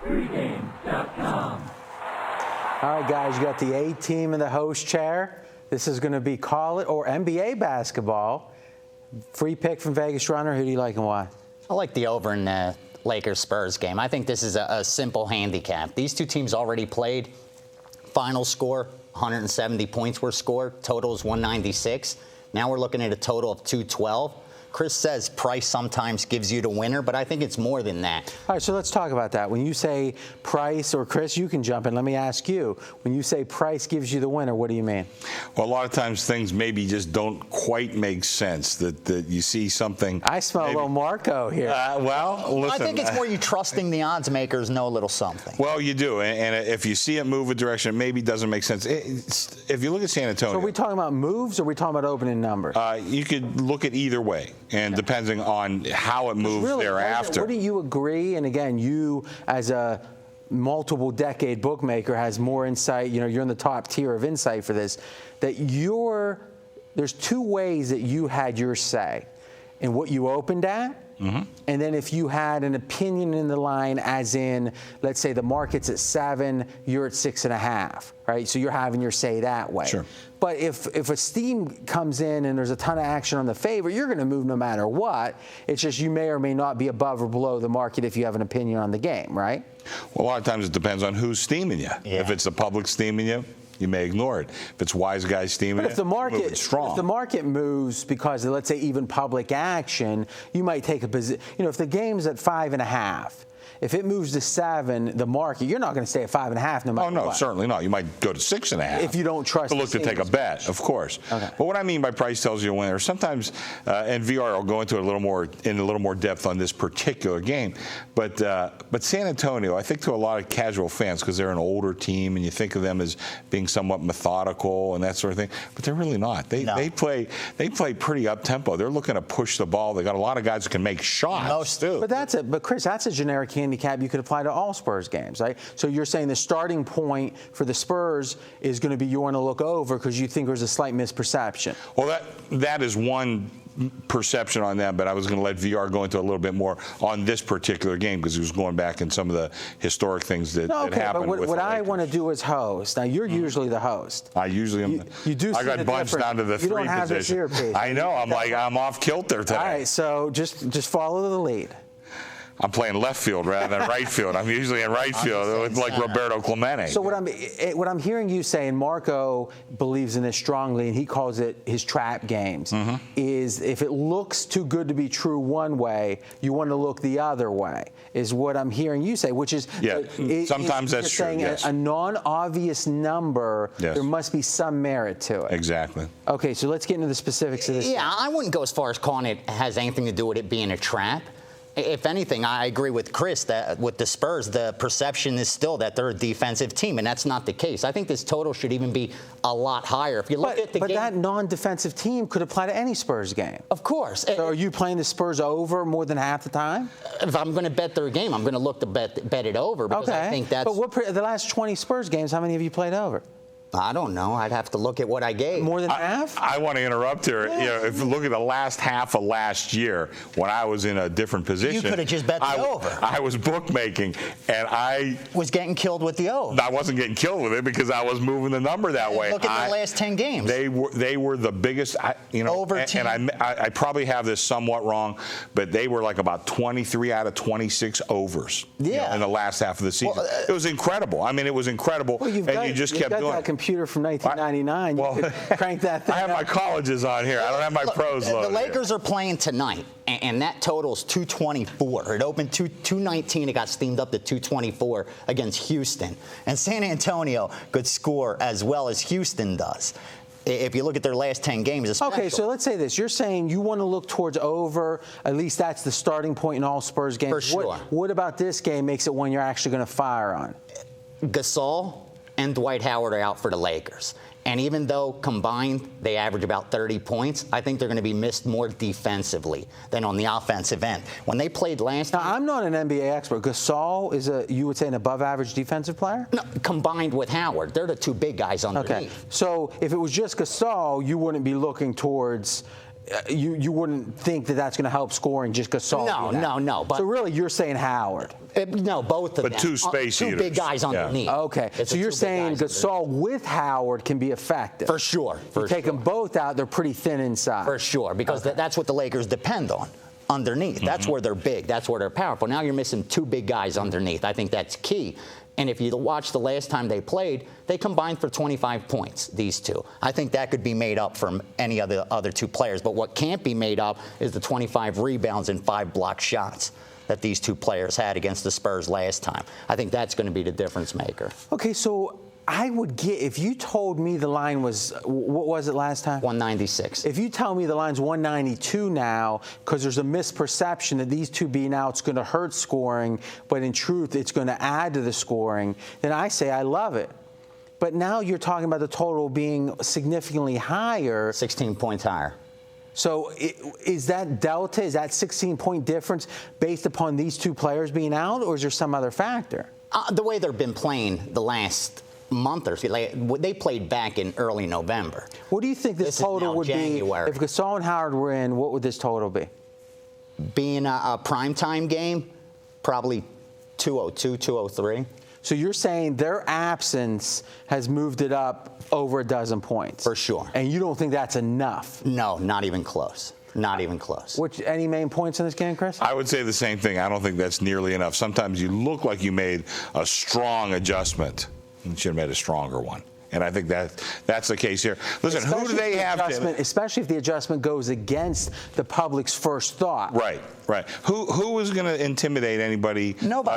Pregame.com. All right, guys, you got the A team in the host chair. This is going to be college or NBA basketball. Free pick from Vegas Runner. Who do you like and why? I like the over in the Lakers-Spurs game. I think this is a simple handicap. These two teams already played. Final score, 170 points were scored. Total is 196. Now we're looking at a total of 212. Chris says price sometimes gives you the winner, but I think it's more than that. All right, so let's talk about that. When you say price, or Chris, you can jump in. Let me ask you. When you say price gives you the winner, what do you mean? Well, a lot of times things maybe just don't quite make sense. That you see something. I smell a little Marco here. Well, listen. I think it's more you trusting the odds makers know a little something. Well, you do, and if you see it move a direction, it maybe doesn't make sense. If you look at San Antonio. So are we talking about moves, or are we talking about opening numbers? You could look at either way. And depending on how it moves really, thereafter. Wouldn't you agree? And again, you as a multiple decade bookmaker has more insight. You know, you're in the top tier of insight for this. That there's two ways that you had your say in what you opened at. Mm-hmm. And then if you had an opinion in the line, as in, let's say the market's at 7, you're at 6.5, right? So you're having your say that way. Sure. But if a steam comes in and there's a ton of action on the favor, you're going to move no matter what. It's just you may or may not be above or below the market if you have an opinion on the game, right? Well, a lot of times it depends on who's steaming you. Yeah. If it's the public steaming you, you may ignore it. If it's wise guys steaming but if the market moves because of, let's say, even public action, you might take a position. You know, if the game's at 5.5, if it moves to 7, the market, you're not going to stay at 5.5 no matter what. Oh, no, certainly not. You might go to 6.5. If you don't trust to look to take a bet, of course. Okay. But what I mean by price tells you a winner, sometimes, and VR will go into a little more depth on this particular game, but San Antonio, I think to a lot of casual fans, because they're an older team and you think of them as being somewhat methodical and that sort of thing, but they're really not. They play pretty up tempo. They're looking to push the ball. They got a lot of guys who can make shots. Most do. But Chris, that's a generic handicap you could apply to all Spurs games, right? So you're saying the starting point for the Spurs is going to be you want to look over because you think there's a slight misperception. Well, that is one perception on that, but I was going to let VR go into a little bit more on this particular game because he was going back in some of the historic things that happened. But what I want to do as host, now you're usually the host. I usually am. You do. I got bunched down to the 3 position. You don't have this earpiece. I know. I'm off kilter today. All right, so just follow the lead. I'm playing left field rather than right field. I'm usually in right field, like Roberto Clemente. So what I'm hearing you say, and Marco believes in this strongly, and he calls it his trap games, is if it looks too good to be true one way, you want to look the other way, is what I'm hearing you say, which is sometimes that's true. Saying yes. a non-obvious number, there must be some merit to it. Exactly. Okay, so let's get into the specifics of this. Yeah, I wouldn't go as far as calling it has anything to do with it being a trap. If anything, I agree with Chris that with the Spurs, the perception is still that they're a defensive team, and that's not the case. I think this total should even be a lot higher. If you look at the game, that non-defensive team could apply to any Spurs game. Of course. So are you playing the Spurs over more than half the time? If I'm going to bet their game, I'm going to look to bet it over because I think that's. But the last 20 Spurs games, how many have you played over? I don't know. I'd have to look at what I gave. More than half? I want to interrupt here. Yeah. You know, if you look at the last half of last year, when I was in a different position, you could have just bet the over. I was bookmaking, and I was getting killed with the over. I wasn't getting killed with it because I was moving the number that way. Look at the last 10 games. They were the biggest. Over 10. And I probably have this somewhat wrong, but they were like about 23 out of 26 overs. Yeah. In the last half of the season, it was incredible. I mean, it was incredible, and you just kept doing it. Computer from 1999. You could crank that thing I have up. my colleges on here. I don't have my pros loaded. The Lakers are playing tonight, and that total is 224. It opened 219. It got steamed up to 224 against Houston. And San Antonio could score as well as Houston does. If you look at their last 10 games, it's okay, so let's say this. You're saying you want to look towards over. At least that's the starting point in all Spurs games. For sure. What about this game makes it one you're actually going to fire on? Gasol and Dwight Howard are out for the Lakers. And even though combined they average about 30 points, I think they're going to be missed more defensively than on the offensive end. When they played last time. Now, I'm not an NBA expert. Gasol is you would say, an above-average defensive player? No, combined with Howard. They're the two big guys underneath. Okay. So if it was just Gasol, you wouldn't be looking towards you wouldn't think that that's going to help scoring just Gasol. No. But so really, you're saying Howard. No, both of them. But two space two eaters. big guys underneath. Okay, so you're saying Gasol with Howard can be effective. For sure. You take them both out, they're pretty thin inside. For sure, because that's what the Lakers depend on. Underneath. That's where they're big. That's where they're powerful. Now you're missing two big guys underneath. I think that's key. And if you watch the last time they played, they combined for 25 points, these two. I think that could be made up from any of the other two players. But what can't be made up is the 25 rebounds and 5 blocked shots that these two players had against the Spurs last time. I think that's going to be the difference maker. Okay, so I would get, if you told me the line was, what was it last time? 196. If you tell me the line's 192 now, because there's a misperception that these two being out is going to hurt scoring, but in truth it's going to add to the scoring, then I say I love it. But now you're talking about the total being significantly higher. 16 points higher. So is that delta, is that 16-point difference based upon these two players being out, or is there some other factor? The way they've been playing the last month or so, they played back in early November. What do you think this total would January. be if Gasol and Howard were in? What would this total be? Being a primetime game, probably 202, 203. So you're saying their absence has moved it up over a dozen points? For sure. And you don't think that's enough? No, not even close. Not even close. Any main points in this game, Chris? I would say the same thing. I don't think that's nearly enough. Sometimes you look like you made a strong adjustment. You should have made a stronger one. And I think that's the case here. Listen, who do they have to? Especially if the adjustment goes against the public's first thought. Right. Who is going to intimidate anybody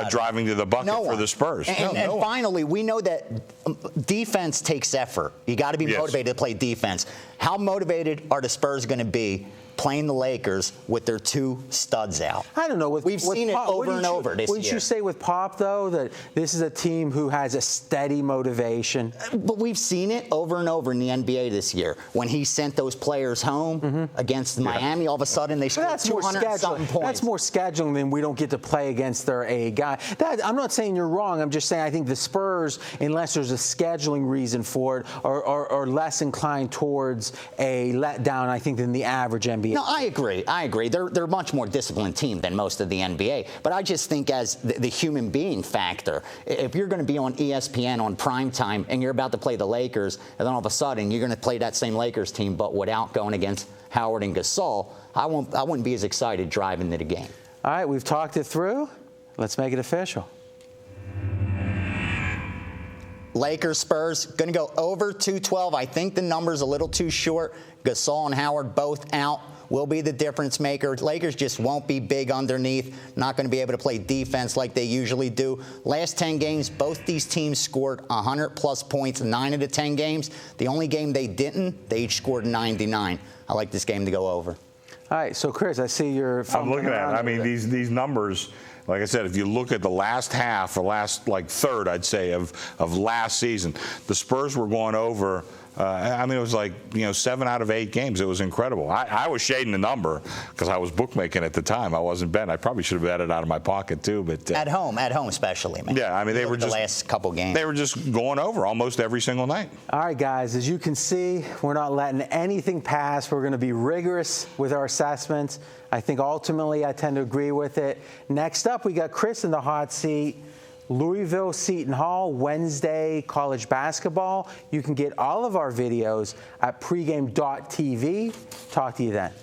driving to the bucket for the Spurs? And finally, we know that defense takes effort. You got to be motivated to play defense. How motivated are the Spurs going to be playing the Lakers with their two studs out? I don't know. We've seen it over and over this year. Wouldn't you say with Pop, though, that this is a team who has a steady motivation? But we've seen it over and over in the NBA this year. When he sent those players home against Miami, all of a sudden they scored 200-something points. That's more scheduling than we don't get to play against their A guy. I'm not saying you're wrong. I'm just saying I think the Spurs, unless there's a scheduling reason for it, are less inclined towards a letdown, I think, than the average NBA. No, I agree. They're a much more disciplined team than most of the NBA. But I just think as the human being factor, if you're going to be on ESPN on primetime and you're about to play the Lakers, and then all of a sudden you're going to play that same Lakers team, but without going against Howard and Gasol, I wouldn't be as excited driving to the game. All right, we've talked it through. Let's make it official. Lakers, Spurs, going to go over 212. I think the number's a little too short. Gasol and Howard both out will be the difference maker. Lakers just won't be big underneath, not going to be able to play defense like they usually do. Last 10 games, both these teams scored 100-plus points, 9 of the 10 games. The only game they didn't, they each scored 99. I like this game to go over. All right, so Chris, I see you're I'm looking at it. I mean, these numbers, like I said, if you look at the last half, the last third, I'd say, of last season, the Spurs were going over. I mean, it was like, 7 out of 8 games. It was incredible. I was shading the number because I was bookmaking at the time. I wasn't betting. I probably should have bet it out of my pocket too. But at home especially, man. Yeah, I mean, they were just the last couple games. They were just going over almost every single night. All right, guys. As you can see, we're not letting anything pass. We're going to be rigorous with our assessments. I think ultimately I tend to agree with it. Next up, we got Chris in the hot seat. Louisville, Seton Hall, Wednesday, college basketball. You can get all of our videos at pregame.tv. Talk to you then.